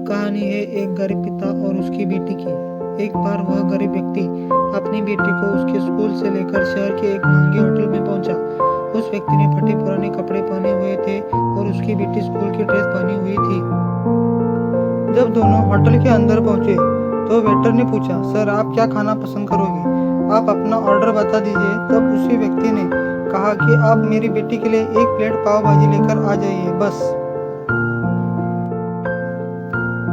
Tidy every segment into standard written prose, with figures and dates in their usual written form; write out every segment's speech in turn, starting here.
कहानी है एक गरीब पिता और उसकी बेटी की। एक बार वह गरीब व्यक्ति अपनी बेटी को उसके स्कूल से लेकर शहर के एक महंगे होटल में पहुंचा। उस व्यक्ति ने फटे पुराने कपड़े पहने हुए थे और उसकी बेटी स्कूल की ड्रेस पहनी हुई थी। जब दोनों होटल के अंदर पहुंचे तो वेटर ने पूछा, सर आप क्या खाना पसंद करोगे? आप अपना ऑर्डर बता दीजिए। तब उसी व्यक्ति ने कहा कि आप मेरी बेटी के लिए एक प्लेट पाव भाजी लेकर आ जाइए बस।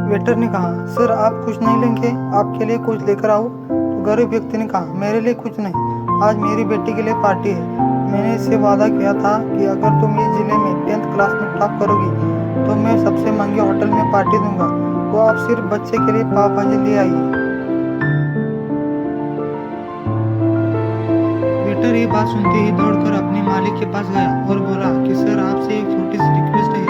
वेटर ने कहा, सर आप कुछ नहीं लेंगे, आपके लिए कुछ लेकर आओ? तो गरीब व्यक्ति ने कहा, मेरे लिए कुछ नहीं, आज मेरी बेटी के लिए पार्टी है। मैंने इससे वादा किया था कि अगर तुम इस जिले में 10th क्लास में टॉप करोगी तो मैं सबसे महंगे होटल में पार्टी दूंगा। तो आप सिर्फ बच्चे के लिए पाव भाजी ले आइए। वेटर ये बात सुनते ही दौड़कर अपने मालिक के पास गया और बोला कि सर आपसे एक छोटी सी रिक्वेस्ट है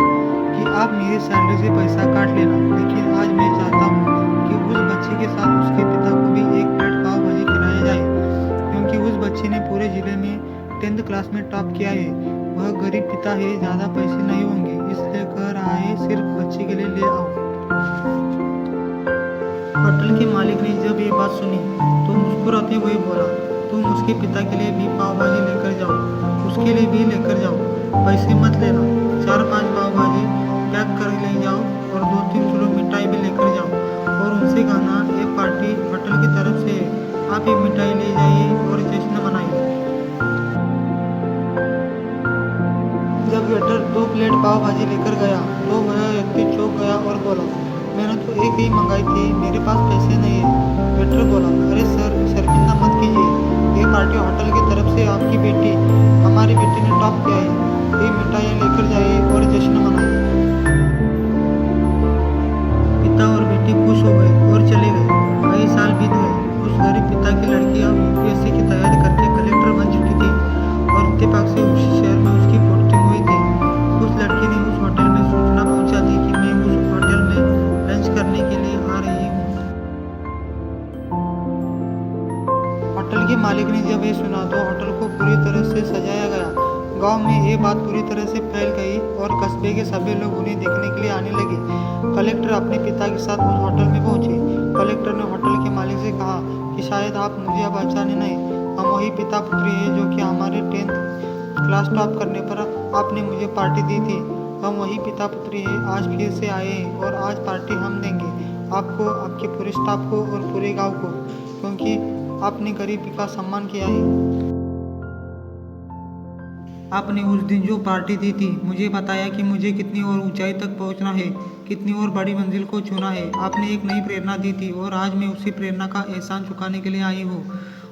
कि आप मेरी सैलरी से पैसा काट लेना, लेकिन आज मैं चाहता हूँ कि उस बच्चे के साथ उसके पिता को भी एक प्लेट पाव भाजी खिलाया जाए, क्योंकि उस बच्चे ने पूरे जिले में 10th क्लास में टॉप किया है। वह गरीब पिता है, ज़्यादा पैसे नहीं होंगे, इसलिए कह रहा है सिर्फ बच्चे के लिए ले आओ। होटल के मालिक ने जब ये बात सुनी तो मुस्कुराते हुए बोला, तुम उसके पिता के लिए भी पाव भाजी लेकर जाओ, उसके लिए भी लेकर जाओ, पैसे मत लेना। 4-5 पाव भाजी पैक कर ले जाओ और 2-3 किलो मिठाई भी लेकर जाओ और उनसे कहना ये पार्टी होटल की तरफ से है, आप ये मिठाई ले जाइए और जश्न मनाइए। जब वेटर 2 प्लेट पाव भाजी लेकर गया तो वह व्यक्ति चौंक गया और बोला, मैंने तो एक ही मंगाई थी, मेरे पास पैसे नहीं है। वेटर बोला, अरे सर शर्मिंदा मत कीजिए, ये पार्टी होटल की तरफ से आपकी बेटी, हमारी बेटी ने टॉप किया है, ये मिठाइयाँ लेकर जाइए और जश्न मनाइए। पिता और बेटी खुश हो गए और चले गए। कई साल बीत गए। उस गरीब पिता की लड़की अब यूपीएससी की तैयारी करके कलेक्टर बन चुकी थी और इत्तेफाक से उसी शहर में उसकी पोस्टिंग हुई थी। उस लड़की ने उस होटल में सूचना पहुंचा दी कि मैं उस होटल में लंच करने के लिए आ रही हूँ। होटल के मालिक ने जब ये सुना तो होटल को पूरी तरह से सजाया गया। गांव में ये बात पूरी तरह से फैल गई और कस्बे के सभी लोग उन्हें देखने के लिए आने लगे। कलेक्टर अपने पिता के साथ उस होटल में पहुंचे। कलेक्टर ने होटल के मालिक से कहा कि शायद आप मुझे अब पहचाने नहीं, हम वही पिता पुत्री हैं जो कि हमारे 10th क्लास टॉप करने पर आपने मुझे पार्टी दी थी। हम वही पिता पुत्री हैं, आज फिर से आए हैं और आज पार्टी हम देंगे आपको, आपके पूरे स्टाफ को और पूरे गाँव को, क्योंकि आपने गरीबी का सम्मान किया है। आपने उस दिन जो पार्टी दी थी मुझे बताया कि मुझे कितनी और ऊंचाई तक पहुंचना है, कितनी और बड़ी मंजिल को छूना है। आपने एक नई प्रेरणा दी थी और आज मैं उसी प्रेरणा का एहसान चुकाने के लिए आई हूँ।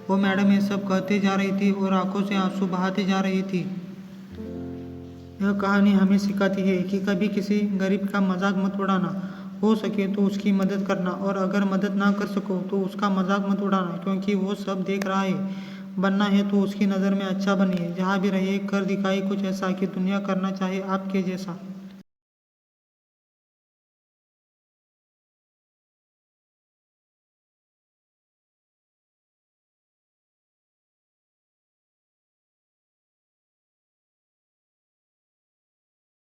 वो मैडम ये सब कहते जा रही थी और आंखों से आंसू बहाते जा रही थी। यह कहानी हमें सिखाती है कि कभी किसी गरीब का मजाक मत उड़ाना, हो सके तो उसकी मदद करना और अगर मदद ना कर सको तो उसका मजाक मत उड़ाना, क्योंकि वो सब देख रहा है। बनना है तो उसकी नज़र में अच्छा बनिए, जहाँ भी रहिए कर दिखाइए कुछ ऐसा कि दुनिया करना चाहे आपके जैसा।